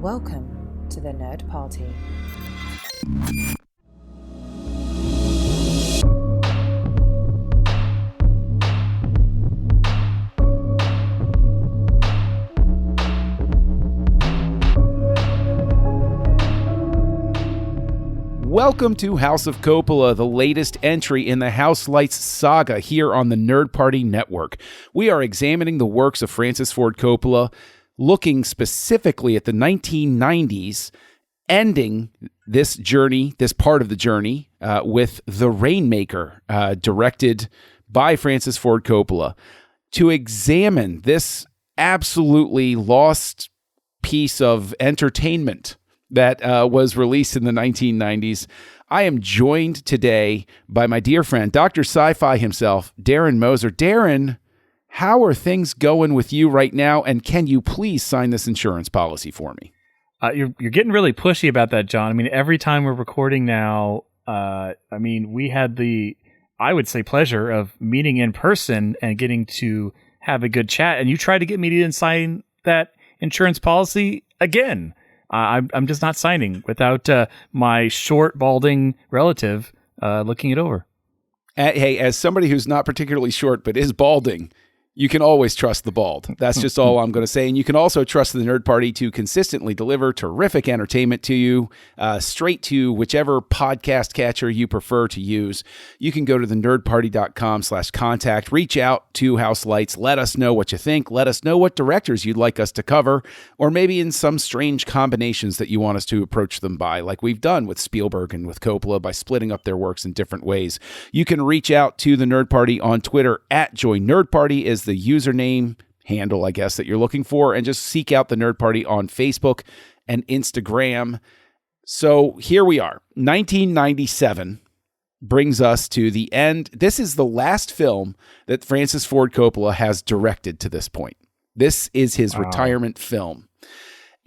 Welcome to the Nerd Party. Welcome to House of Coppola, the latest entry in the Houselights saga here on the Nerd Party Network. We are examining the works of Francis Ford Coppola, looking specifically at the 1990s, ending this journey, this part of the journey, with The Rainmaker, directed by Francis Ford Coppola, to examine this absolutely lost piece of entertainment that was released in the 1990s. I am joined today by my dear friend, Dr. Sci-Fi himself, Darren Moser. Darren, how are things going with you right now? And can you please sign this insurance policy for me? You're getting really pushy about that, John. I mean, every time we're recording now, we had the, I would say, pleasure of meeting in person and getting to have a good chat. And you tried to get me to sign that insurance policy again. I'm just not signing without my short, balding relative looking it over. Hey, as somebody who's not particularly short but is balding, you can always trust the bald. That's just all I'm going to say. And you can also trust the Nerd Party to consistently deliver terrific entertainment to you, straight to whichever podcast catcher you prefer to use. You can go to thenerdparty.com/contact, reach out to Houselights, let us know what you think, let us know what directors you'd like us to cover, or maybe in some strange combinations that you want us to approach them by, like we've done with Spielberg and with Coppola by splitting up their works in different ways. You can reach out to the Nerd Party on Twitter @JoyNerdParty is the username handle, I guess, that you're looking for, and just seek out the Nerd Party on Facebook and Instagram. So here we are. 1997 brings us to the end. This is the last film that Francis Ford Coppola has directed to this point. This is his retirement film,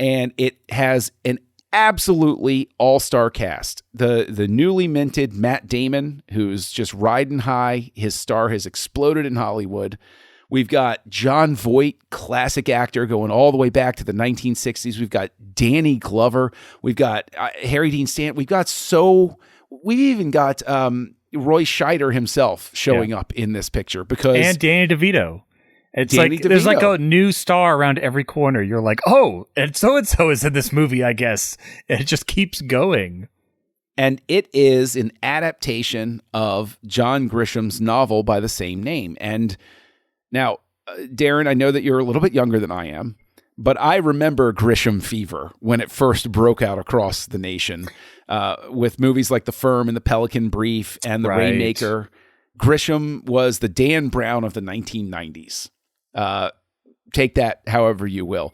and it has an absolutely all-star cast. The newly minted Matt Damon, who's just riding high. His star has exploded in Hollywood. We've got Jon Voight, classic actor, going all the way back to the 1960s. We've got Danny Glover. We've got Harry Dean Stanton. We've even got Roy Scheider himself showing up in this picture, and Danny DeVito. There's like a new star around every corner. You're like, oh, and so is in this movie, I guess. And it just keeps going. And it is an adaptation of John Grisham's novel by the same name. And now, Darren, I know that you're a little bit younger than I am, but I remember Grisham fever when it first broke out across the nation with movies like The Firm and The Pelican Brief and The Rainmaker. Grisham was the Dan Brown of the 1990s. Take that however you will.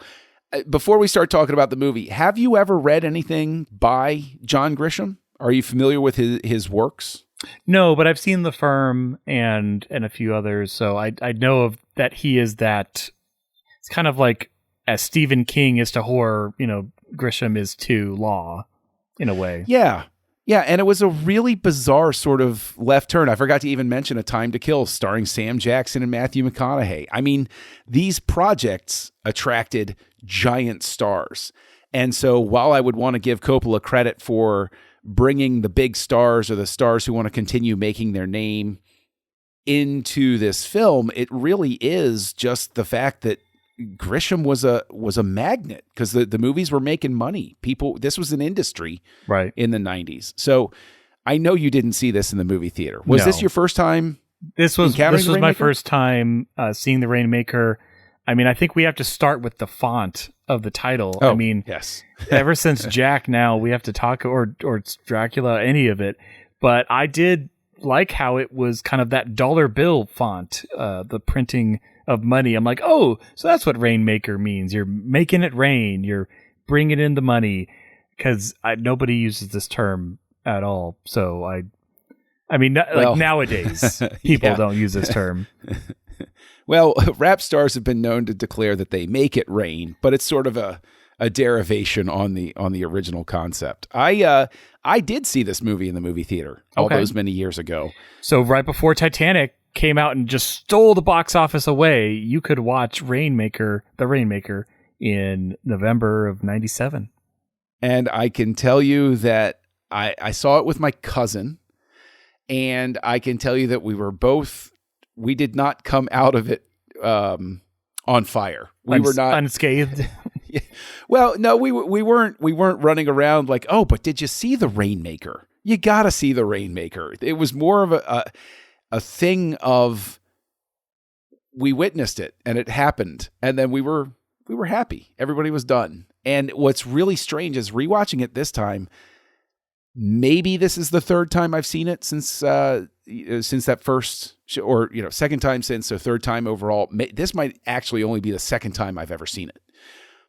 Before we start talking about the movie, have you ever read anything by John Grisham? Are you familiar with his works? No, but I've seen The Firm and a few others, so I know of that he is that. It's kind of like as Stephen King is to horror, Grisham is to law, in a way. Yeah, and it was a really bizarre sort of left turn. I forgot to even mention A Time to Kill, starring Sam Jackson and Matthew McConaughey. I mean, these projects attracted giant stars, and so while I would want to give Coppola credit for bringing the big stars or the stars who want to continue making their name into this film, it really is just the fact that Grisham was a magnet, because the movies were making money. This was an industry in the 90s. So I know you didn't see this in the movie theater. Was this your first time? This was my first time seeing The Rainmaker. I mean, I think we have to start with the font of the title. Oh, I mean, yes. Ever since Jack now, we have to talk, or it's Dracula, any of it. But I did like how it was kind of that dollar bill font, the printing of money. I'm like, oh, so that's what Rainmaker means. You're making it rain. You're bringing in the money, because nobody uses this term at all. So nowadays, people don't use this term. Well, rap stars have been known to declare that they make it rain, but it's sort of a derivation on the original concept. I did see this movie in the movie theater all those many years ago. So right before Titanic came out and just stole the box office away, you could watch The Rainmaker in November of 97. And I can tell you that I saw it with my cousin, and I can tell you that we did not come out of it on fire. We were not unscathed. Well, no, we weren't running around like, oh, but did you see the Rainmaker? You got to see the Rainmaker. It was more of a thing of, we witnessed it and it happened, and then we were happy. Everybody was done. And what's really strange is rewatching it this time. Maybe this is the third time I've seen it since that first, or second time since, so third time overall. This might actually only be the second time I've ever seen it,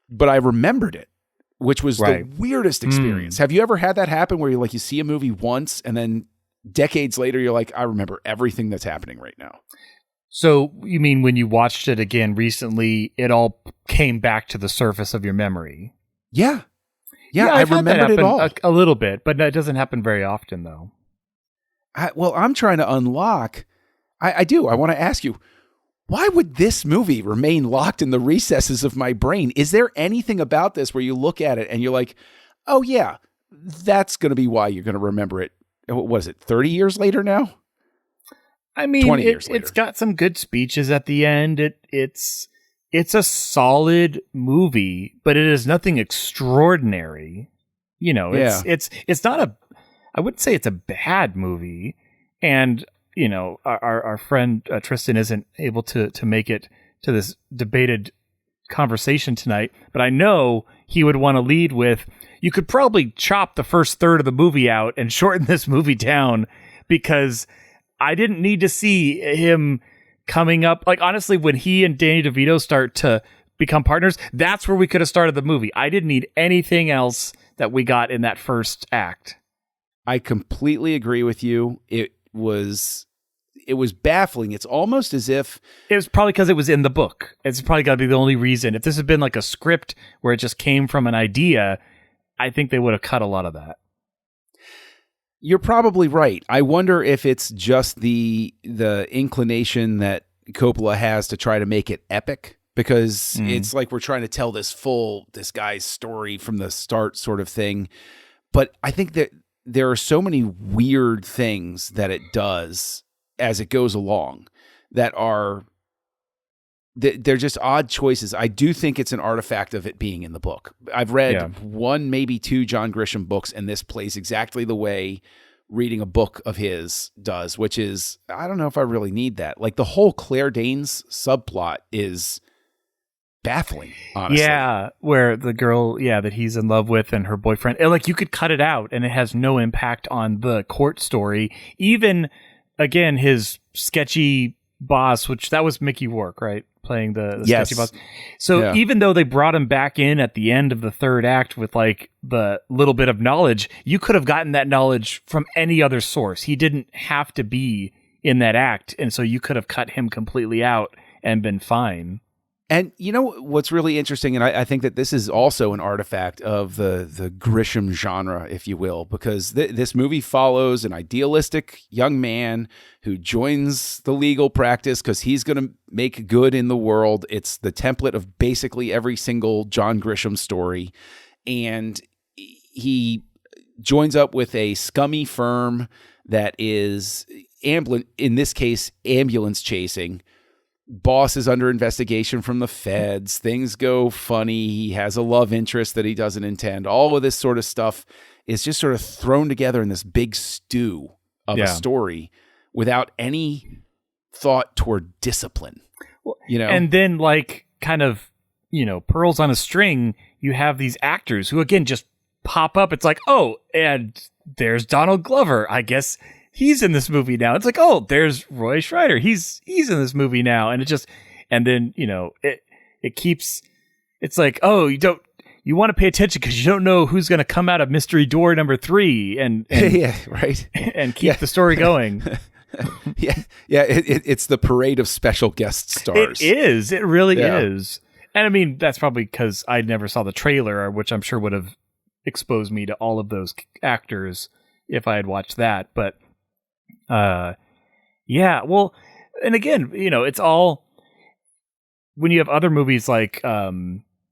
but I remembered it, which was the weirdest experience. Have you ever had that happen where you see a movie once and then decades later you're like, I remember everything that's happening right now? So you mean when you watched it again recently, it all came back to the surface of your memory? Yeah. Yeah, I remembered it all. A little bit, but that doesn't happen very often, though. I'm trying to unlock. I do. I want to ask you, why would this movie remain locked in the recesses of my brain? Is there anything about this where you look at it and you're like, oh, yeah, that's going to be why you're going to remember it? What is it, 30 years later now? I mean, 20 years later. It's got some good speeches at the end. It's a solid movie, but it is nothing extraordinary. It's not I wouldn't say it's a bad movie. And, our friend Tristan isn't able to make it to this debated conversation tonight, but I know he would want to lead with, you could probably chop the first third of the movie out and shorten this movie down, because I didn't need to see him coming up. Like, honestly, when he and Danny DeVito start to become partners, that's where we could have started the movie. I didn't need anything else that we got in that first act. I completely agree with you. It was baffling. It's almost as if it was probably because it was in the book. It's probably got to be the only reason. If this had been like a script where it just came from an idea, I think they would have cut a lot of that. You're probably right. I wonder if it's just the inclination that Coppola has to try to make it epic, because it's like we're trying to tell this guy's story from the start sort of thing. But I think that there are so many weird things that it does as it goes along that they're just odd choices. I do think it's an artifact of it being in the book. I've read one, maybe two John Grisham books, and this plays exactly the way reading a book of his does, which is, I don't know if I really need that. Like, the whole Claire Danes subplot is baffling, honestly. Yeah, where the girl, that he's in love with and her boyfriend, like, you could cut it out and it has no impact on the court story. Even, again, his sketchy boss, which that was Mickey Rourke, right? Playing the sketchy boss. So even though they brought him back in at the end of the third act with like the little bit of knowledge, you could have gotten that knowledge from any other source. He didn't have to be in that act. And so you could have cut him completely out and been fine. And you know what's really interesting, and I think that this is also an artifact of the Grisham genre, if you will, because this movie follows an idealistic young man who joins the legal practice because he's going to make good in the world. It's the template of basically every single John Grisham story. And he joins up with a scummy firm that is, in this case, ambulance chasing. Boss is under investigation from the feds. Things go funny. He has a love interest that he doesn't intend. All of this sort of stuff is just sort of thrown together in this big stew of a story without any thought toward discipline. And then, like, kind of, pearls on a string, you have these actors who, again, just pop up. It's like, oh, and there's Donald Glover. I guess he's in this movie now. It's like, oh, there's Roy Scheider. He's in this movie now. And then, it keeps, it's like, oh, you want to pay attention because you don't know who's going to come out of mystery door number 3 and yeah, right. And keep the story going. It's the parade of special guest stars. It is. It really is. And I mean, that's probably because I never saw the trailer, which I'm sure would have exposed me to all of those actors if I had watched that. But well, and again, it's all, when you have other movies like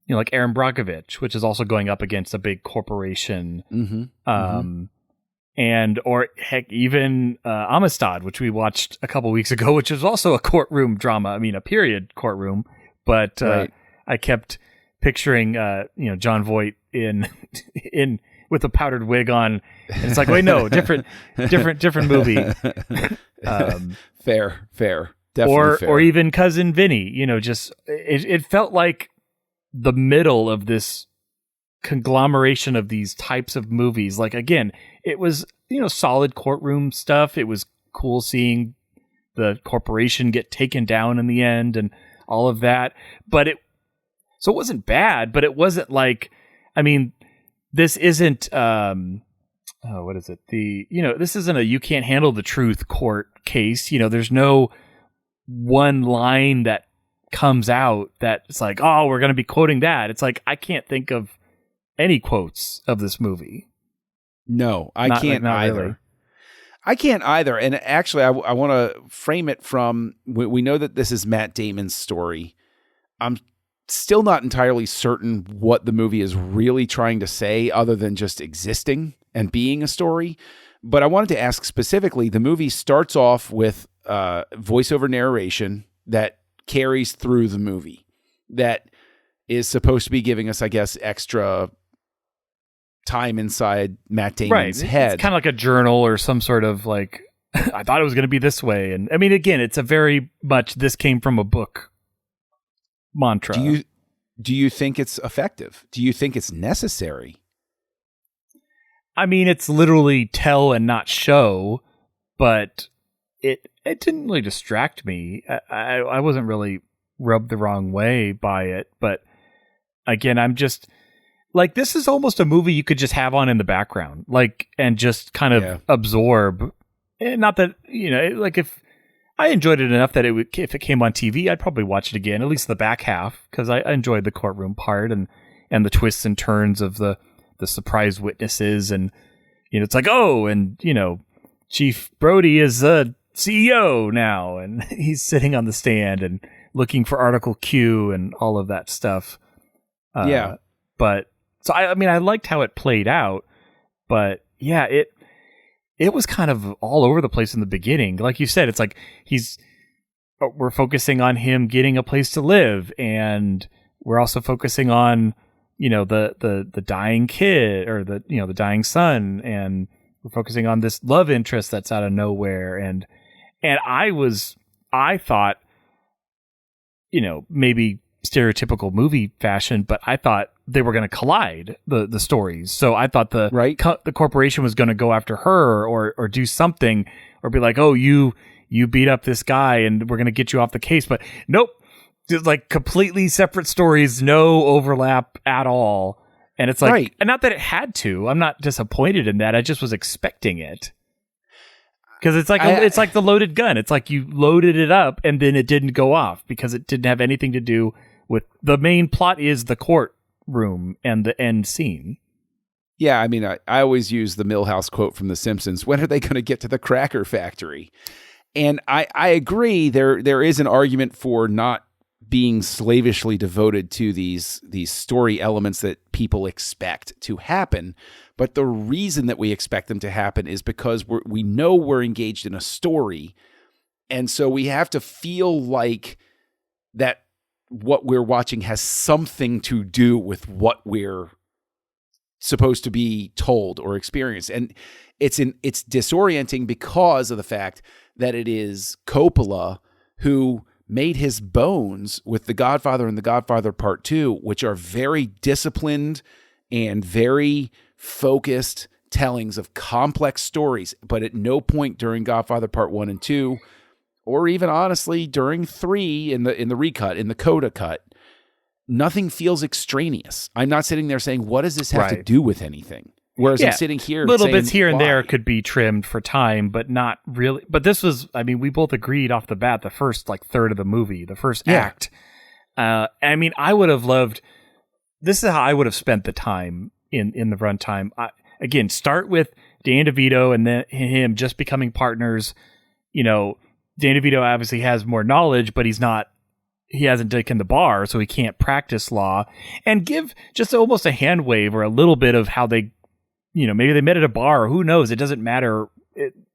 like Aaron Brockovich, which is also going up against a big corporation. And or heck, even Amistad, which we watched a couple weeks ago, which is also a courtroom drama. I mean, a period courtroom, but I kept picturing John Voight in with a powdered wig on. And it's like, wait, no, different movie. Fair, definitely fair. Or even Cousin Vinny. Just it felt like the middle of this conglomeration of these types of movies. Like, again, it was solid courtroom stuff. It was cool seeing the corporation get taken down in the end and all of that, but it wasn't bad, but it wasn't like, I mean, this isn't what is it, this isn't a you can't handle the truth court case. There's no one line that comes out that it's like, oh, we're going to be quoting that. It's like, I can't think of any quotes of this movie. No, I can't either. Really. I can't either. And actually, I want to frame it from, we know that this is Matt Damon's story. I'm still not entirely certain what the movie is really trying to say other than just existing and being a story. But I wanted to ask specifically, the movie starts off with voiceover narration that carries through the movie that is supposed to be giving us, I guess, extra time inside Matt Damon's head. It's kind of like a journal or some sort of like, I thought it was going to be this way. And I mean, again, it's a very much, this came from a book mantra. Do you think it's effective? Do you think it's necessary? I mean, it's literally tell and not show, but it didn't really distract me. I wasn't really rubbed the wrong way by it. But again, I'm just like, this is almost a movie you could just have on in the background, like, and just kind of absorb. And not that, like, if I enjoyed it enough that if it came on TV, I'd probably watch it again, at least the back half, because I enjoyed the courtroom part and the twists and turns of the surprise witnesses. And, it's like, oh, and, Chief Brody is the CEO now, and he's sitting on the stand and looking for Article Q and all of that stuff. But so I mean, I liked how it played out, but yeah, it was kind of all over the place in the beginning. Like you said, it's like we're focusing on him getting a place to live, and we're also focusing on the dying kid or the dying son, and we're focusing on this love interest that's out of nowhere, and I thought, maybe stereotypical movie fashion, but I thought they were going to collide the stories. So I thought the corporation was going to go after her or do something or be like, oh, you beat up this guy and we're going to get you off the case. But nope, just like completely separate stories, no overlap at all. And it's like, and not that it had to, I'm not disappointed in that. I just was expecting it. Because it's like it's like the loaded gun. It's like you loaded it up and then it didn't go off because it didn't have anything to do with the main plot. Is the courtroom and the end scene. Yeah, I mean, I always use the Milhouse quote from The Simpsons. When are they going to get to the cracker factory? And I agree. There is an argument for not being slavishly devoted to these story elements that people expect to happen. But the reason that we expect them to happen is because we know we're engaged in a story. And so we have to feel like that what we're watching has something to do with what we're supposed to be told or experienced. And it's disorienting because of the fact that it is Coppola who made his bones with The Godfather and The Godfather Part 2, which are very disciplined and very focused tellings of complex stories, but at no point during Godfather Part 1 and 2, or even honestly during 3 in the recut, in the Coda cut, nothing feels extraneous. I'm not sitting there saying, what does this have to do with anything? Whereas I'm sitting here little saying, bits here and why? there could be trimmed for time, but not really. But this was, I mean, we both agreed off the bat, the first third of the movie, the first act. I mean, I would have loved, this is how I would have spent the time in the runtime. Again, start with Dan DeVito and then him just becoming partners. Dan DeVito obviously has more knowledge, but he's not he hasn't taken the bar, so he can't practice law, and give just almost a hand wave or a little bit of how they, maybe they met at a bar, or who knows? It doesn't matter.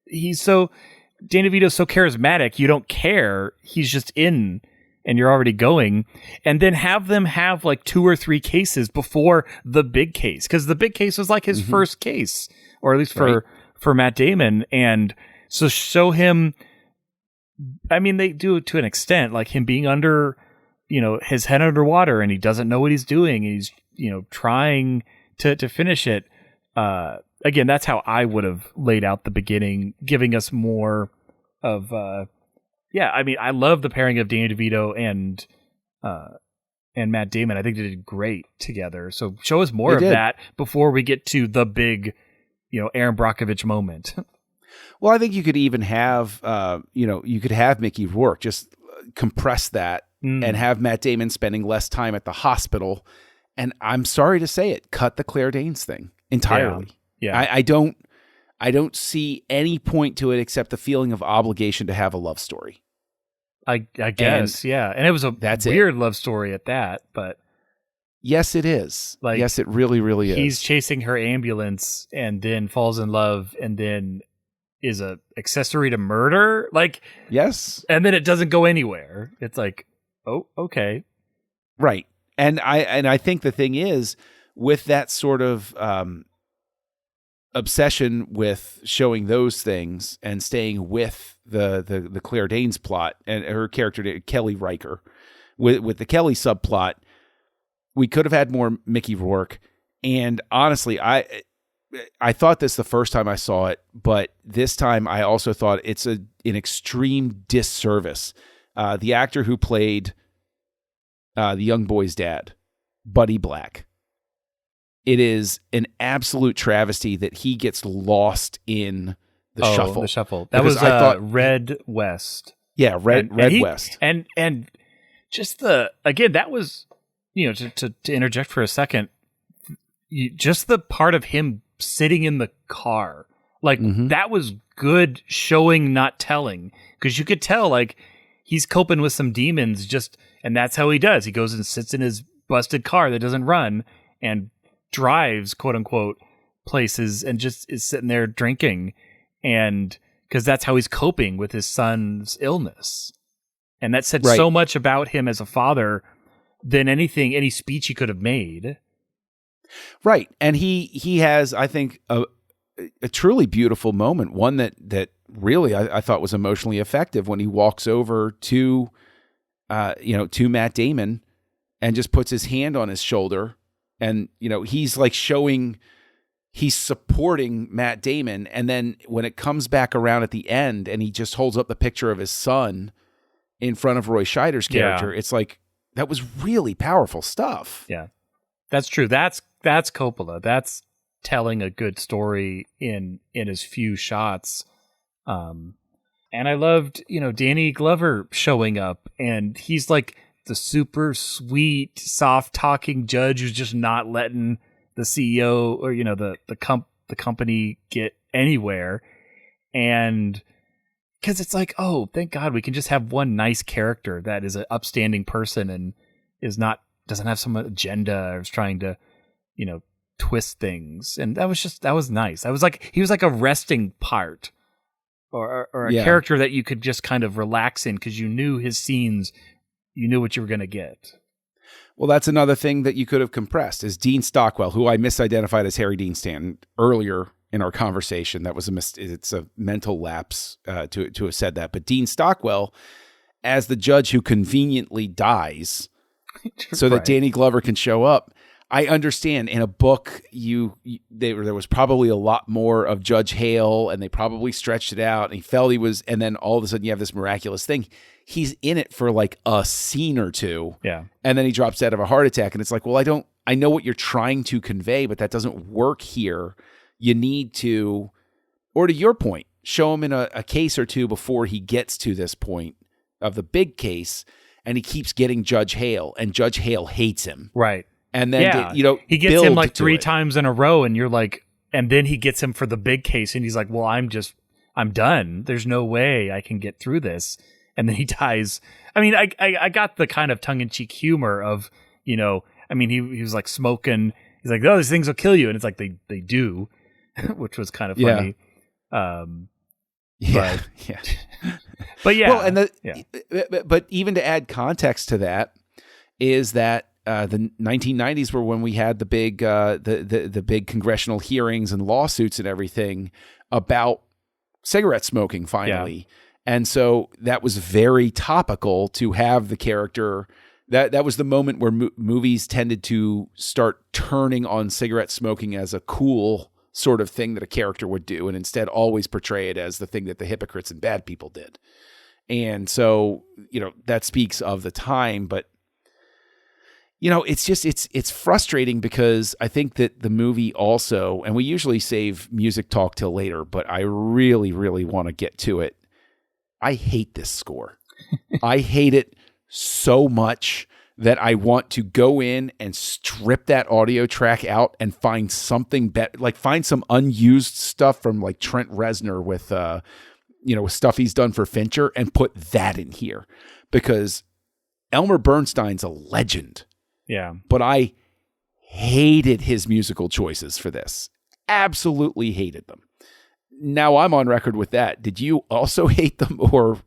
Danny DeVito's so charismatic, you don't care. He's just in, and you're already going. And then have them have like 2 or 3 cases before the big case, because the big case was like his first case, or at least for Matt Damon. And so show him. I mean, they do it to an extent, like him being under, his head underwater, and he doesn't know what he's doing. And he's, trying to finish it. Again, that's how I would have laid out the beginning, giving us more of, I mean, I love the pairing of Danny DeVito and Matt Damon. I think they did great together. So show us more of that before we get to the big, Aaron Brockovich moment. Well, I think you could even have, you could have Mickey Rourke, just compress that and have Matt Damon spending less time at the hospital. And I'm sorry to say it, cut the Claire Danes thing entirely. Yeah. I don't see any point to it except the feeling of obligation to have a love story. I guess, yeah. And it was a weird love story at that, but yes, it is. Yes, it really, really is. He's chasing her ambulance and then falls in love and then is a accessory to murder. Yes. And then it doesn't go anywhere. It's like, oh, okay. Right. And I think the thing is, with that sort of obsession with showing those things and staying with the Claire Danes plot and her character Kelly Riker, with the Kelly subplot, we could have had more Mickey Rourke. And honestly, I thought this the first time I saw it, but this time I also thought it's an extreme disservice. The actor who played the young boy's dad, Buddy Black, it is an absolute travesty that he gets lost in the shuffle. The shuffle. That was I thought Red West. Yeah, Red West. And just again, that was, to interject for a second, just the part of him sitting in the car, that was good showing, not telling, because you could tell he's coping with some demons, and that's how he does. He goes and sits in his busted car that doesn't run and drives, quote unquote, places, and just is sitting there drinking, and because that's how he's coping with his son's illness. And that said so much about him as a father than any speech he could have made. Right. And he has, I think, a truly beautiful moment, one that really I thought was emotionally effective, when he walks over to Matt Damon and just puts his hand on his shoulder, and he's he's supporting Matt Damon, and then when it comes back around at the end and he just holds up the picture of his son in front of Roy Scheider's character, it's that was really powerful stuff. Yeah. That's true. That's Coppola. That's telling a good story in his few shots. And I loved, Danny Glover showing up, and he's the super sweet, soft talking judge who's just not letting the CEO or, the company get anywhere. And because it's oh, thank God we can just have one nice character that is an upstanding person and doesn't have some agenda or is trying to, twist things. And that was nice. I was he was a resting part or a character that you could just kind of relax in, because you knew his scenes, you knew what you were going to get. Well, that's another thing that you could have compressed, is Dean Stockwell, who I misidentified as Harry Dean Stanton earlier in our conversation. That was it's a mental lapse to have said that. But Dean Stockwell, as the judge who conveniently dies so that Danny Glover can show up. I understand in a book there was probably a lot more of Judge Hale, and they probably stretched it out, and he felt he was, and then all of a sudden you have this miraculous thing. He's in it for a scene or two. Yeah. And then he drops dead of a heart attack, and it's well, I know what you're trying to convey, but that doesn't work here. You need to, or to your point, show him in a case or two before he gets to this point of the big case, and he keeps getting Judge Hale, and Judge Hale hates him. Right. And then, he gets him 3 times in a row, and you're and then he gets him for the big case, and he's well, I'm done. There's no way I can get through this. and then he dies. I mean, I got the kind of tongue-in-cheek humor of, I mean, he was like smoking. He's like, oh, these things will kill you. And it's like, they do, which was kind of funny. Yeah. But yeah. Well, and but even to add context to that is that the 1990s were when we had the big the big congressional hearings and lawsuits and everything about cigarette smoking finally. And so that was very topical to have the character. That was the moment where movies tended to start turning on cigarette smoking as a cool sort of thing that a character would do, and instead always portray it as the thing that the hypocrites and bad people did. And so, that speaks of the time, but it's just, it's frustrating because I think that the movie also, and we usually save music talk till later, but I really, really want to get to it. I hate this score. I hate it so much that I want to go in and strip that audio track out and find something better, like find some unused stuff from like Trent Reznor with, stuff he's done for Fincher and put that in here, because Elmer Bernstein's a legend. Yeah. But I hated his musical choices for this. Absolutely hated them. Now I'm on record with that. Did you also hate them, or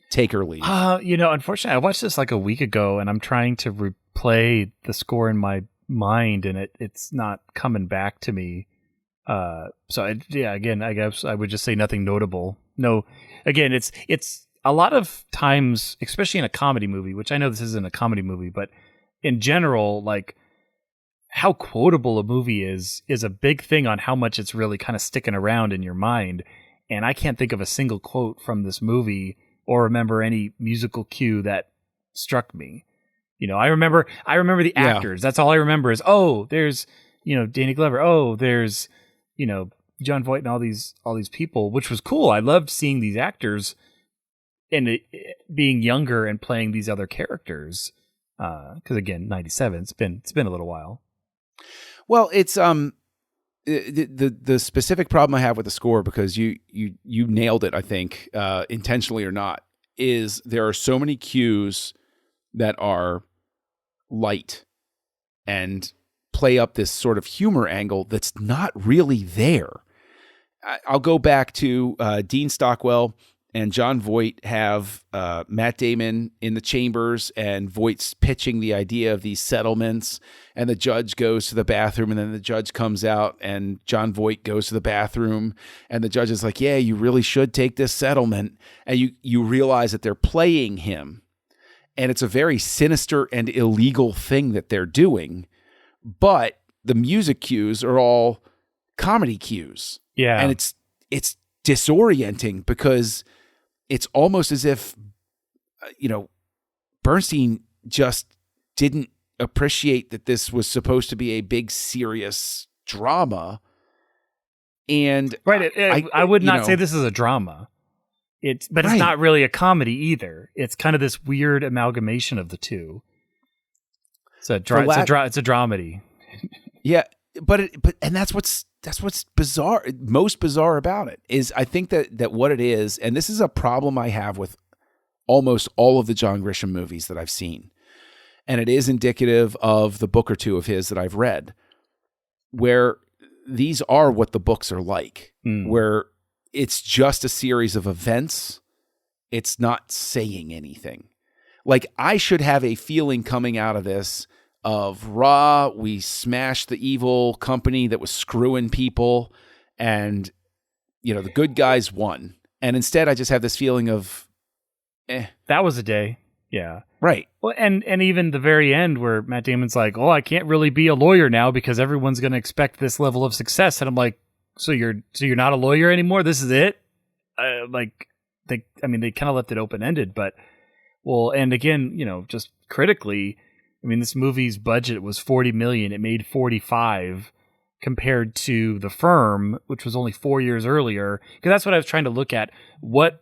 take or leave? Unfortunately, I watched this like a week ago, and I'm trying to replay the score in my mind, and it's not coming back to me. Again, I guess I would just say nothing notable. No, again, it's a lot of times, especially in a comedy movie, which I know this isn't a comedy movie, but in general, like how quotable a movie is a big thing on how much it's really kind of sticking around in your mind. And I can't think of a single quote from this movie or remember any musical cue that struck me. I remember the actors. That's all I remember is, oh, there's, Danny Glover. Oh, there's, John Voight and all these people, which was cool. I loved seeing these actors and being younger and playing these other characters. Because again, 97. It's been a little while. Well, it's the specific problem I have with the score, because you nailed it, I think, intentionally or not, is there are so many cues that are light and play up this sort of humor angle that's not really there. I'll go back to Dean Stockwell and John Voight have Matt Damon in the chambers, and Voight's pitching the idea of these settlements, and the judge goes to the bathroom, and then the judge comes out, and John Voight goes to the bathroom, and the judge is like, yeah, you really should take this settlement. And you realize that they're playing him, and it's a very sinister and illegal thing that they're doing, but the music cues are all comedy cues. Yeah. And it's disorienting, because it's almost as if, Bernstein just didn't appreciate that this was supposed to be a big, serious drama. And right, I would not say this is a drama. It's not really a comedy either. It's kind of this weird amalgamation of the two. It's a dramedy. Yeah, but that's what's bizarre. Most bizarre about it is, I think that what it is, and this is a problem I have with almost all of the John Grisham movies that I've seen, and it is indicative of the book or two of his that I've read, where these are what the books are like, where it's just a series of events. It's not saying anything. Like, I should have a feeling coming out of this of, we smashed the evil company that was screwing people, and, the good guys won. And instead I just have this feeling of, that was a day. Yeah. Right. Well, and even the very end where Matt Damon's like, oh, I can't really be a lawyer now because everyone's going to expect this level of success. And I'm like, so you're not a lawyer anymore? This is it? They kind of left it open-ended, but well, and again, just critically, this movie's budget was $40 million. It made $45 compared to The Firm, which was only 4 years earlier. Because that's what I was trying to look at. What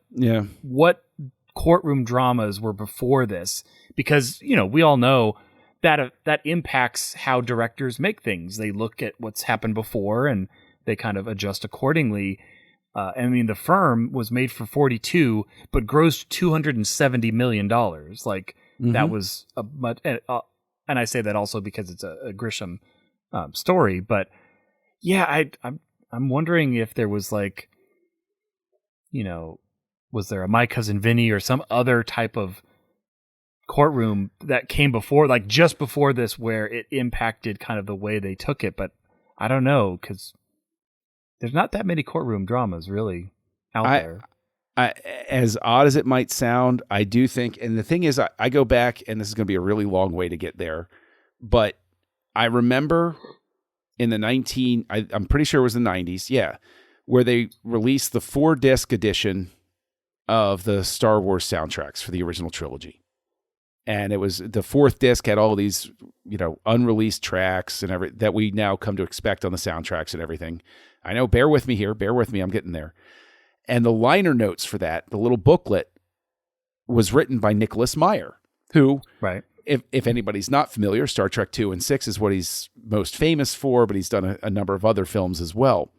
courtroom dramas were before this? Because, we all know that impacts how directors make things. They look at what's happened before and they kind of adjust accordingly. I mean, The Firm was made for 42, but grossed $270 million. Like, that was a much, and I say that also because it's a Grisham story. But yeah, I'm wondering if there was like, was there a My Cousin Vinny or some other type of courtroom that came before, like just before this, where it impacted kind of the way they took it. But I don't know, because there's not that many courtroom dramas really out there. As odd as it might sound, I do think, and the thing is, I go back, and this is going to be a really long way to get there, but I remember in the I'm pretty sure it was the 90s, yeah, where they released the 4-disc edition of the Star Wars soundtracks for the original trilogy. And it was the 4th disc had all these, unreleased tracks and that we now come to expect on the soundtracks and everything. I know, bear with me here. Bear with me. I'm getting there. And the liner notes for that, the little booklet, was written by Nicholas Meyer, who, right, if anybody's not familiar, Star Trek 2 and 6 is what he's most famous for, but he's done a number of other films as well.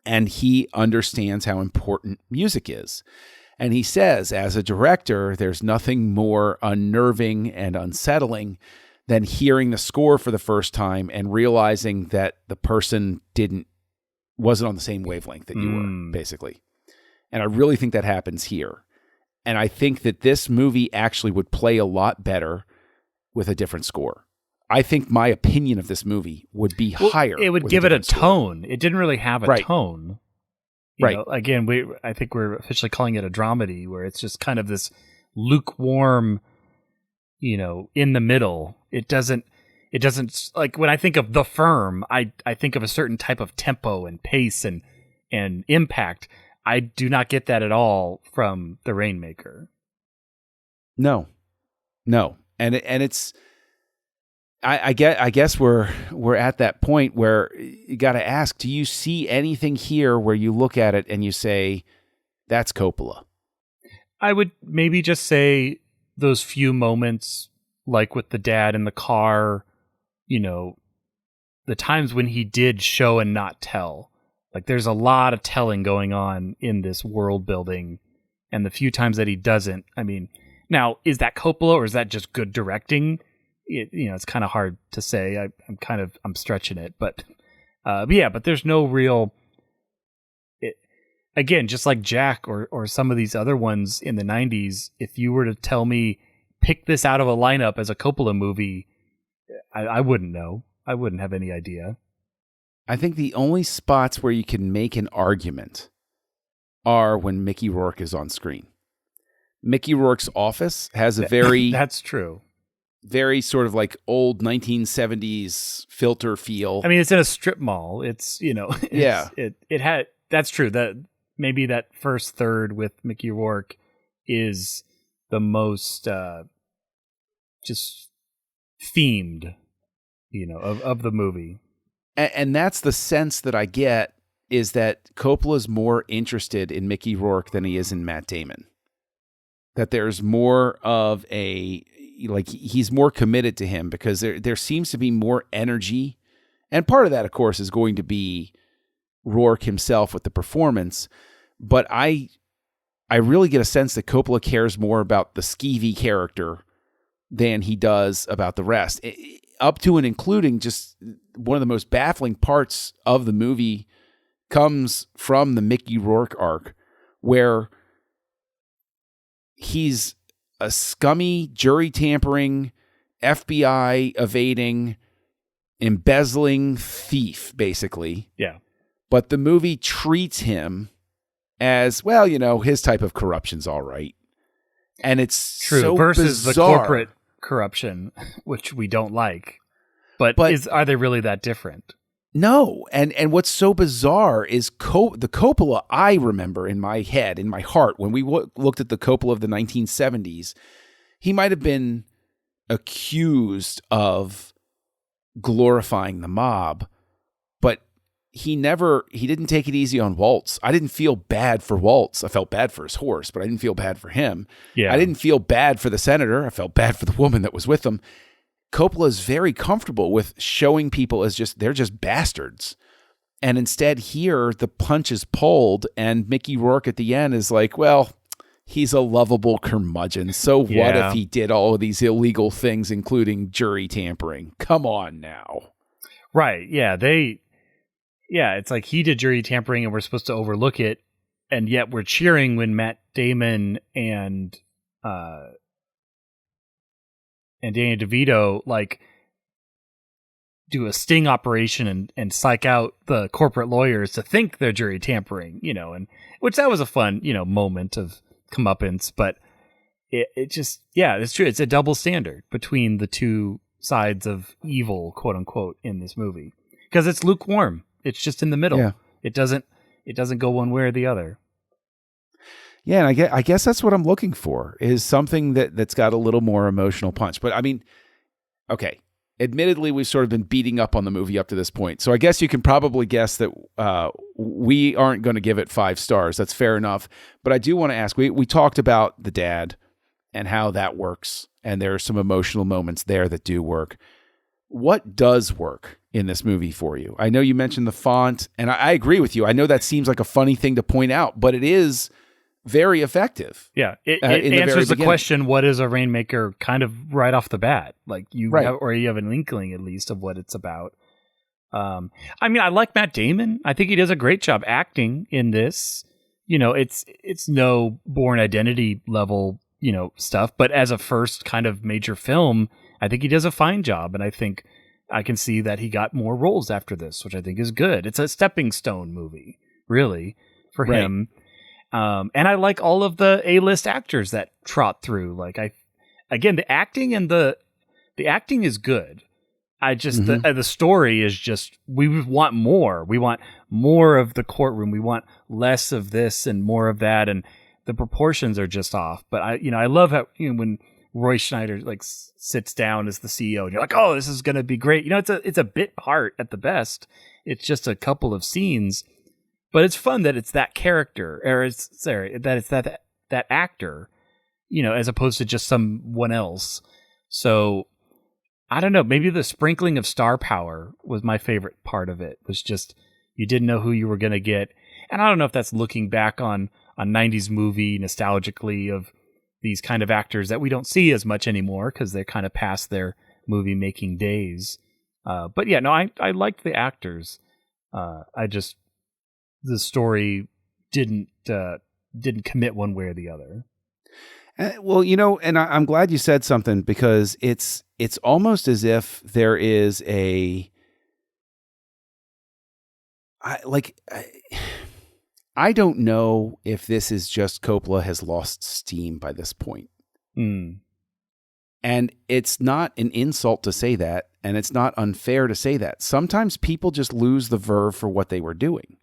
And he understands how important music is. And he says, as a director, there's nothing more unnerving and unsettling than hearing the score for the first time and realizing that the person wasn't on the same wavelength that you were, basically. And I really think that happens here. And I think that this movie actually would play a lot better with a different score. I think my opinion of this movie would be higher. It would give it a tone. It didn't really have a tone. Right. Again, I think we're officially calling it a dramedy, where it's just kind of this lukewarm, in the middle. It doesn't like, when I think of The Firm, I think of a certain type of tempo and pace and impact. I do not get that at all from The Rainmaker. No. And it's, I guess we're at that point where you got to ask, do you see anything here where you look at it and you say, that's Coppola? I would maybe just say those few moments, like with the dad in the car, the times when he did show and not tell. Like, there's a lot of telling going on in this world building, and the few times that he doesn't, I mean, now, is that Coppola or is that just good directing? It's kind of hard to say. I'm stretching it, but there's no real. Again, just like Jack or some of these other ones in the 90s, if you were to tell me pick this out of a lineup as a Coppola movie, I wouldn't know. I wouldn't have any idea. I think the only spots where you can make an argument are when Mickey Rourke is on screen. Mickey Rourke's office has a very that's true. Very sort of like old 1970s filter feel. I mean, it's in a strip mall. It's, yeah. It had, that's true. That maybe that first third with Mickey Rourke is the most just themed, of the movie. And that's the sense that I get, is that Coppola's more interested in Mickey Rourke than he is in Matt Damon. That there's more of he's more committed to him because there seems to be more energy. And part of that, of course, is going to be Rourke himself with the performance. But I really get a sense that Coppola cares more about the skeevy character than he does about the rest. Up to and including just one of the most baffling parts of the movie comes from the Mickey Rourke arc, where he's a scummy, jury tampering, FBI evading, embezzling thief, basically. Yeah. But the movie treats him as, well, his type of corruption's all right. And it's true so versus bizarre. The corporate corruption, which we don't like. But are they really that different? No. And what's so bizarre is the Coppola I remember in my head, in my heart, when we looked at the Coppola of the 1970s, he might have been accused of glorifying the mob, but he didn't take it easy on Waltz. I didn't feel bad for Waltz. I felt bad for his horse, but I didn't feel bad for him. Yeah. I didn't feel bad for the senator. I felt bad for the woman that was with him. Coppola is very comfortable with showing people as they're just bastards. And instead here, the punch is pulled and Mickey Rourke at the end is like, well, he's a lovable curmudgeon. So what if he did all of these illegal things, including jury tampering? Come on now. Right. Yeah. It's like he did jury tampering and we're supposed to overlook it. And yet we're cheering when Matt Damon and Danny DeVito like do a sting operation and psych out the corporate lawyers to think they're jury tampering, and which that was a fun, moment of comeuppance, but it just, it's true. It's a double standard between the two sides of evil, quote unquote, in this movie because it's lukewarm. It's just in the middle. Yeah. It doesn't go one way or the other. Yeah, and I guess that's what I'm looking for is something that's got a little more emotional punch. But I mean, okay, admittedly, we've sort of been beating up on the movie up to this point. So I guess you can probably guess that we aren't going to give it 5 stars. That's fair enough. But I do want to ask, we talked about the dad and how that works. And there are some emotional moments there that do work. What does work in this movie for you? I know you mentioned the font, and I agree with you. I know that seems like a funny thing to point out, but it is very effective. Yeah, it answers the question, what is a Rainmaker, kind of right off the bat. Like you have an inkling at least of what it's about. I mean, I like Matt Damon. I think he does a great job acting in this. It's no Born Identity level, stuff, but as a first kind of major film, I think he does a fine job. And I think I can see that he got more roles after this, which I think is good. It's a stepping stone movie, really, for him. And I like all of the A-list actors that trot through. Like the acting and the acting is good. I just, the story is just, we want more. We want more of the courtroom. We want less of this and more of that. And the proportions are just off. But I love how, when Roy Schneider like sits down as the CEO and you're like, oh, this is going to be great. It's a bit part at the best. It's just a couple of scenes. But it's fun that it's that character, that it's that actor, as opposed to just someone else. So I don't know. Maybe the sprinkling of star power was my favorite part of it. Was just you didn't know who you were going to get, and I don't know if that's looking back on a '90s movie nostalgically of these kind of actors that we don't see as much anymore because they're kind of past their movie making days. But yeah, no, I liked the actors. The story didn't commit one way or the other. Well, and I'm glad you said something because it's almost as if there is I don't know if this is just Coppola has lost steam by this point. And it's not an insult to say that, and it's not unfair to say that. Sometimes people just lose the verve for what they were doing.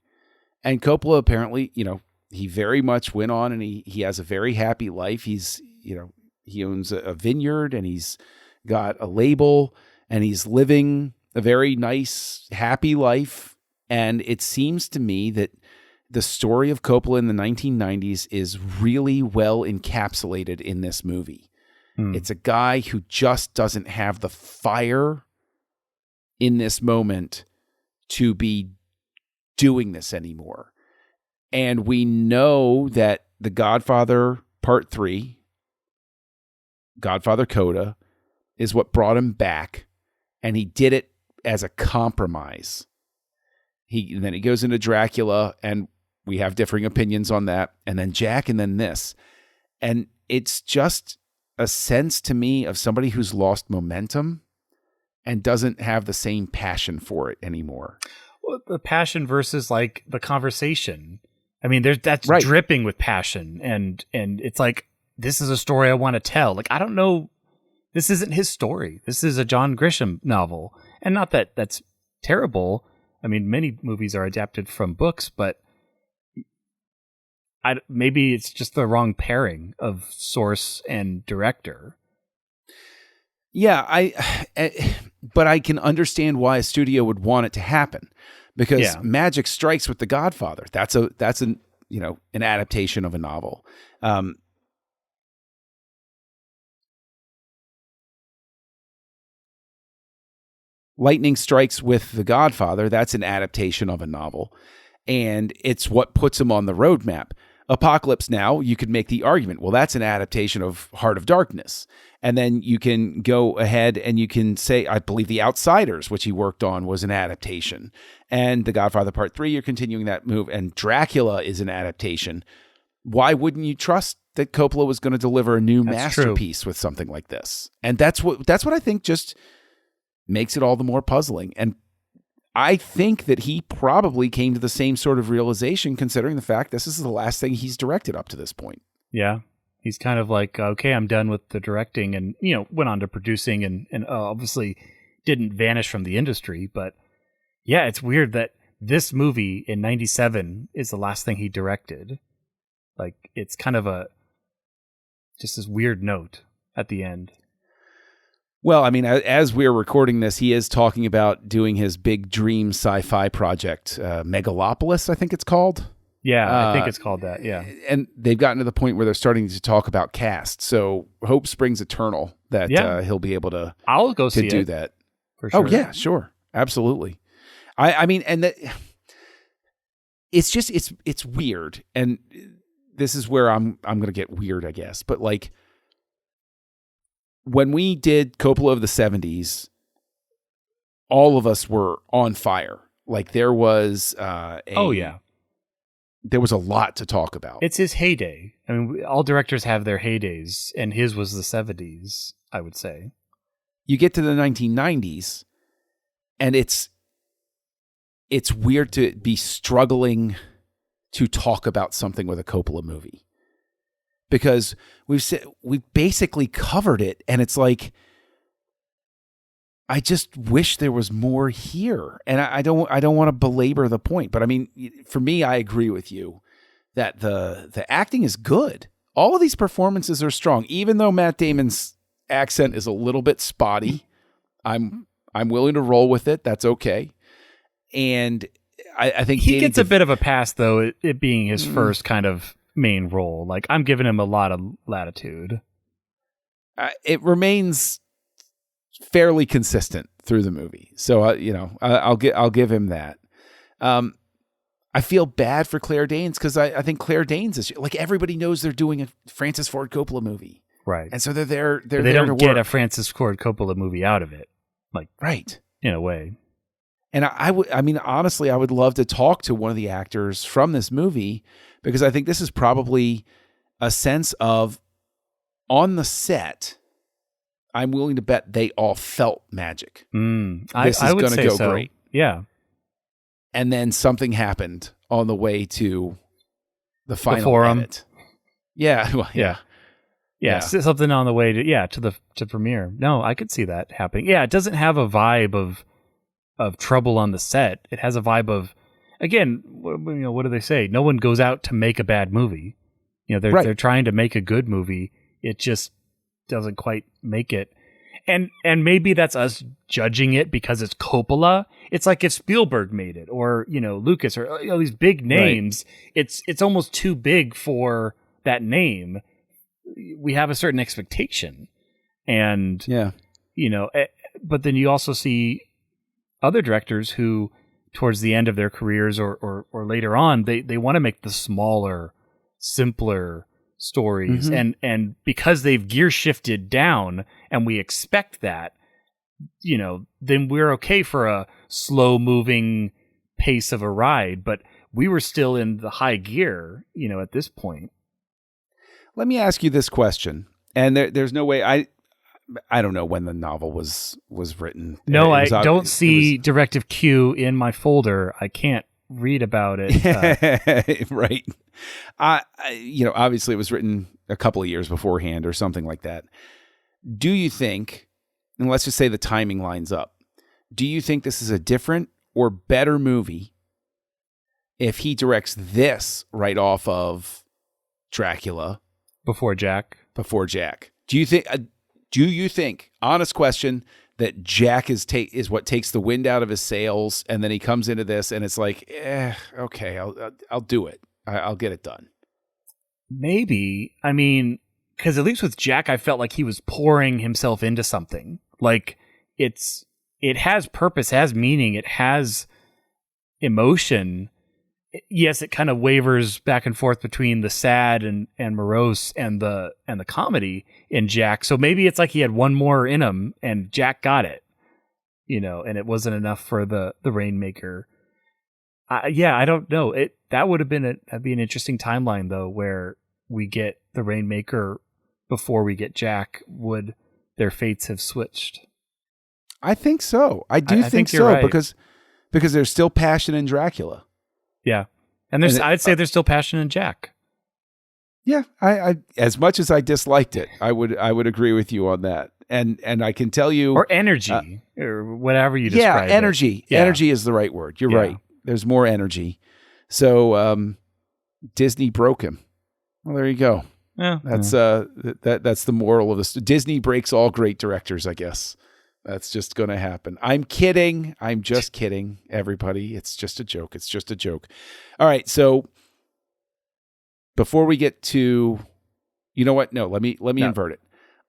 And Coppola apparently, he very much went on and he has a very happy life. He's, he owns a vineyard and he's got a label and he's living a very nice, happy life. And it seems to me that the story of Coppola in the 1990s is really well encapsulated in this movie. It's a guy who just doesn't have the fire in this moment to be doing this anymore. And we know that The Godfather Part 3, Godfather Coda, is what brought him back, and he did it as a compromise. Then he goes into Dracula, and we have differing opinions on that, and then Jack, and then this. And it's just a sense to me of somebody who's lost momentum and doesn't have the same passion for it anymore. Well, the passion versus like the conversation. I mean, that's dripping with passion, and it's like, this is a story I want to tell. Like, I don't know, this isn't his story. This is a John Grisham novel, and not that that's terrible. I mean, many movies are adapted from books, but maybe it's just the wrong pairing of source and director. Yeah, but I can understand why a studio would want it to happen because magic strikes with The Godfather. That's an adaptation of a novel. Lightning Strikes with The Godfather, that's an adaptation of a novel, and it's what puts him on the roadmap. Apocalypse Now, you could make the argument, well, that's an adaptation of Heart of Darkness. And then you can go ahead and you can say, I believe The Outsiders, which he worked on, was an adaptation. And The Godfather Part 3, you're continuing that move. And Dracula is an adaptation. Why wouldn't you trust that Coppola was going to deliver a new masterpiece with something like this? And that's what I think just makes it all the more puzzling. And I think that he probably came to the same sort of realization, considering the fact this is the last thing he's directed up to this point. Yeah. He's kind of like, okay, I'm done with the directing, and, went on to producing and obviously didn't vanish from the industry. But yeah, it's weird that this movie in 97 is the last thing he directed. Like, it's kind of just this weird note at the end. Well, I mean, as we're recording this, he is talking about doing his big dream sci-fi project, Megalopolis, I think it's called. Yeah, I think it's called that, yeah. And they've gotten to the point where they're starting to talk about cast. So hope springs eternal that he'll be able to I'll go see do that. For sure. Oh, yeah, sure. Absolutely. I mean, and it's just, it's weird. And this is where I'm going to get weird, I guess. But like, when we did Coppola of the 70s, all of us were on fire. Like there was there was a lot to talk about. It's his heyday. I mean, all directors have their heydays, and his was the 70s, I would say. You get to the 1990s, and it's weird to be struggling to talk about something with a Coppola movie. Because we basically covered it, and it's like, I just wish there was more here, and I don't want to belabor the point, but I mean, for me, I agree with you that the acting is good. All of these performances are strong, even though Matt Damon's accent is a little bit spotty. I'm willing to roll with it. That's okay, and I think he gets a bit of a pass, though, it being his first kind of main role. Like, I'm giving him a lot of latitude. It remains fairly consistent through the movie, so I'll give him that. I feel bad for Claire Danes because I think Claire Danes is like, everybody knows they're doing a Francis Ford Coppola movie, right? And so they're there. They don't get a Francis Ford Coppola movie out of it, like, right, in a way. And I mean, honestly, I would love to talk to one of the actors from this movie, because I think this is probably a sense of, on the set, I'm willing to bet they all felt magic. This is going to go great. Yeah. And then something happened on the way to the final edit. Yeah. Well, yeah. Something on the way to premiere. No, I could see that happening. Yeah. It doesn't have a vibe of trouble on the set. It has a vibe of, again, what do they say? No one goes out to make a bad movie. They're trying to make a good movie. It just doesn't quite make it. And maybe that's us judging it because it's Coppola. It's like if Spielberg made it, or Lucas, or these big names. Right. It's almost too big for that name. We have a certain expectation, and but then you also see other directors who, towards the end of their careers or later on, they want to make the smaller, simpler stories, and because they've gear shifted down, and we expect that, then we're okay for a slow moving pace of a ride, but we were still in the high gear, at this point. Let me ask you this question, and there's no way I don't know when the novel was written. No, I don't see Directive Q in my folder. I can't read about it. Right. Obviously it was written a couple of years beforehand or something like that. Do you think, and let's just say the timing lines up, do you think this is a different or better movie if he directs this right off of Dracula before Jack? Do you think, honest question, that Jack is what takes the wind out of his sails, and then he comes into this and it's like, okay, I'll do it. I'll get it done. Maybe. I mean, because at least with Jack, I felt like he was pouring himself into something. Like, it's it has purpose, it has meaning, it has emotion. Yes, it kind of wavers back and forth between the sad and morose and the comedy in Jack. So maybe it's like he had one more in him and Jack got it, and it wasn't enough for the Rainmaker. I don't know. That would have been that'd be an interesting timeline though, where we get the Rainmaker before we get Jack. Would their fates have switched? I think so. I think so, right. because there's still passion in Dracula. Yeah. And I'd say there's still passion in Jack. Yeah. I as much as I disliked it, I would agree with you on that. And I can tell you, or energy, or whatever you describe. Yeah, energy. Yeah. Energy is the right word. You're right. There's more energy. So Disney broke him. Well, there you go. Yeah. That's that's the moral of this. Disney breaks all great directors, I guess. That's just going to happen. I'm kidding. I'm just kidding, everybody. It's just a joke. It's just a joke. All right. So before we get to, you know what? No, let me invert it.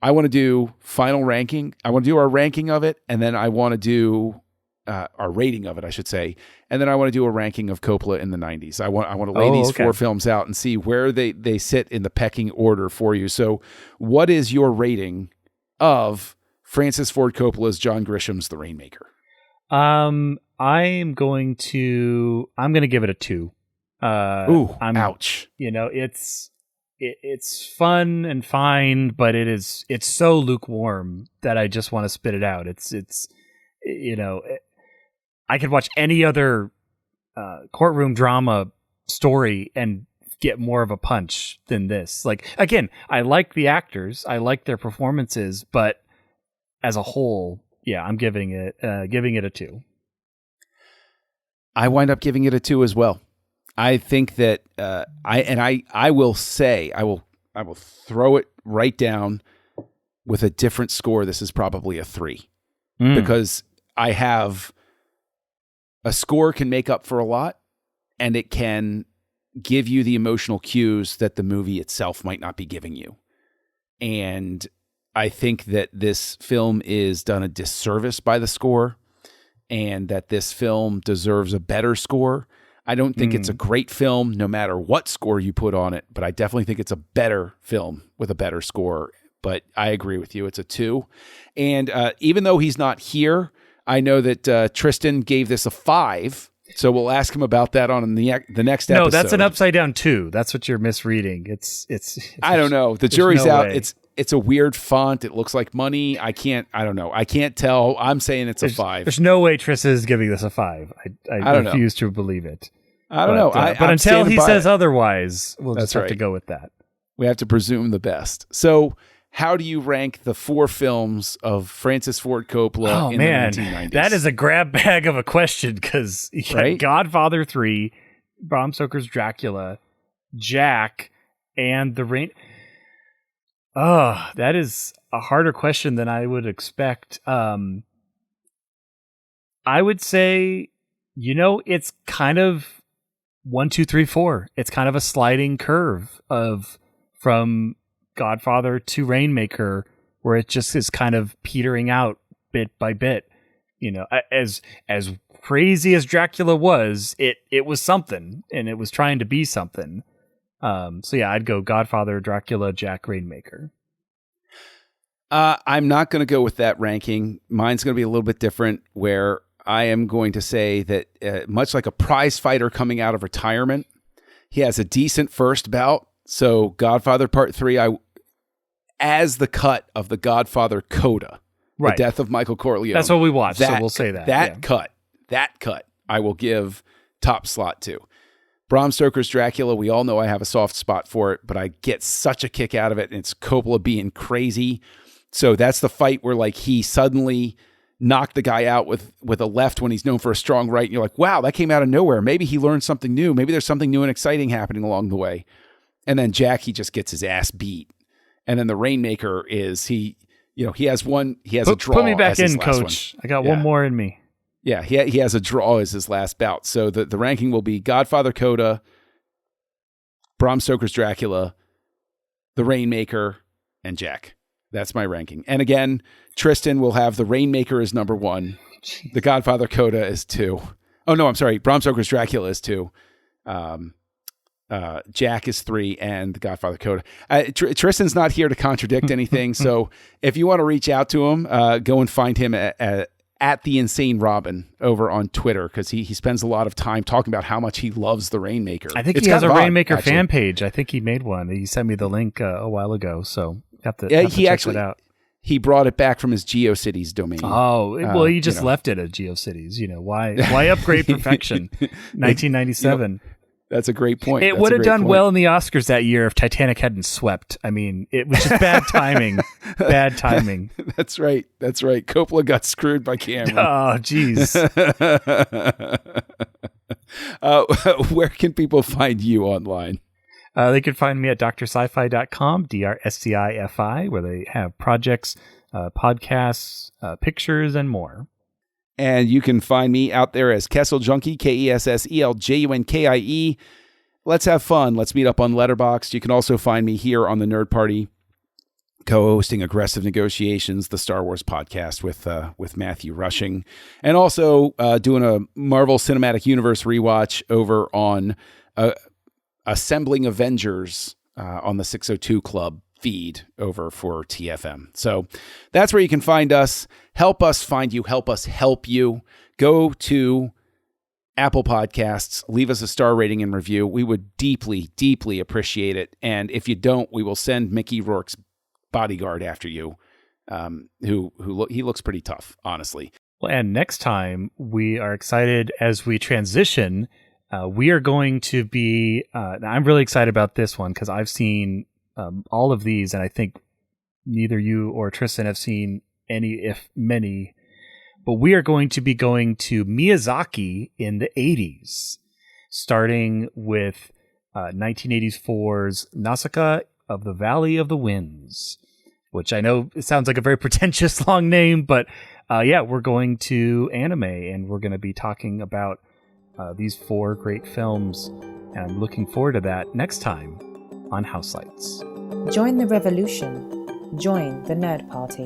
I want to do final ranking. I want to do our ranking of it, and then I want to do our rating of it, I should say. And then I want to do a ranking of Coppola in the 90s. I want to lay these 4 films out and see where they sit in the pecking order for you. So what is your rating of Francis Ford Coppola's John Grisham's The Rainmaker? I'm going to give it a 2. Ouch. It's fun and fine, but it's so lukewarm that I just want to spit it out. I could watch any other courtroom drama story and get more of a punch than this. Like, again, I like the actors, I like their performances, but as a whole, I'm giving it a 2. I wind up giving it a 2 as well. I think that I will say I will throw it right down with a different score. This is probably a 3 because I have a score can make up for a lot, and it can give you the emotional cues that the movie itself might not be giving you. And I think that this film is done a disservice by the score, and that this film deserves a better score. I don't think it's a great film no matter what score you put on it, but I definitely think it's a better film with a better score. But I agree with you. It's a 2. And even though he's not here, I know that Tristan gave this a 5. So we'll ask him about that on the next episode. No, that's an upside down 2. That's what you're misreading. It's I don't know. The jury's out. Way. It's a weird font. It looks like money. I don't know. I can't tell. I'm saying it's a 5. There's no way Tristan is giving this a 5. I refuse to believe it. I don't know. But until he says otherwise, we'll just have to go with that. We have to presume the best. So how do you rank the 4 films of Francis Ford Coppola in the 1990s? That is a grab bag of a question, because right? Godfather 3, Bram Stoker's Dracula, Jack, and The Rain... Oh, that is a harder question than I would expect. I would say, it's kind of 1, 2, 3, 4. It's kind of a sliding curve from Godfather to Rainmaker, where it just is kind of petering out bit by bit. As crazy as Dracula was, it was something, and it was trying to be something. I'd go Godfather, Dracula, Jack, Rainmaker. I'm not going to go with that ranking. Mine's going to be a little bit different, where I am going to say that much like a prize fighter coming out of retirement, he has a decent first bout. So Godfather Part 3, as the cut of the Godfather coda, right. The death of Michael Corleone. That's what we watched, so we'll say that. That cut, I will give top slot to. Bram Stoker's Dracula, we all know I have a soft spot for it, but I get such a kick out of it, and it's Coppola being crazy. So that's the fight where he suddenly knocked the guy out with a left when he's known for a strong right, and you're like, wow, that came out of nowhere. Maybe he learned something new. Maybe there's something new and exciting happening along the way. And then Jack, he just gets his ass beat. And then the Rainmaker is he has a draw. Put me back in, coach. I got one more in me. Yeah, he has a draw as his last bout. So the ranking will be Godfather Coda, Bram Stoker's Dracula, The Rainmaker, and Jack. That's my ranking. And again, Tristan will have The Rainmaker as number 1, The Godfather Coda is 2. Oh, no, I'm sorry. Bram Stoker's Dracula is 2. Jack is 3, and The Godfather Coda. Tristan's not here to contradict anything, so if you want to reach out to him, go and find him at The Insane Robin over on Twitter, because he spends a lot of time talking about how much he loves the Rainmaker. I think he has a Rainmaker fan page. I think he made one. He sent me the link a while ago, so have to check it out. He brought it back from his GeoCities domain. Oh, well, he just left it at GeoCities. Why upgrade perfection? 1997. That's a great point. It would have done well in the Oscars that year if Titanic hadn't swept. I mean, it was just bad timing. Bad timing. That's right. Coppola got screwed by Cameron. Oh, jeez. Where can people find you online? They can find me at drsci-fi.com, DRSCIFI, where they have projects, podcasts, pictures, and more. And you can find me out there as Kessel Junkie, KESSELJUNKIE. Let's have fun. Let's meet up on Letterboxd. You can also find me here on the Nerd Party, co-hosting Aggressive Negotiations, the Star Wars podcast with Matthew Rushing, and also doing a Marvel Cinematic Universe rewatch over on Assembling Avengers on the 602 Club feed over for TFM. So that's where you can find us. Help us find you. Help us help you. Go to Apple Podcasts. Leave us a star rating and review. We would deeply, deeply appreciate it. And if you don't, we will send Mickey Rourke's bodyguard after you, who he looks pretty tough, honestly. Well, and next time we are excited as we transition. We are going to be. I'm really excited about this one because I've seen all of these, and I think neither you or Tristan have seen any, if many. But we are going to be going to Miyazaki in the 80s, starting with 1984's Nausicaa of the Valley of the Winds, which I know it sounds like a very pretentious long name, but we're going to anime, and we're going to be talking about these 4 great films, and I'm looking forward to that next time on Houselights. Join the revolution. Join the Nerd Party.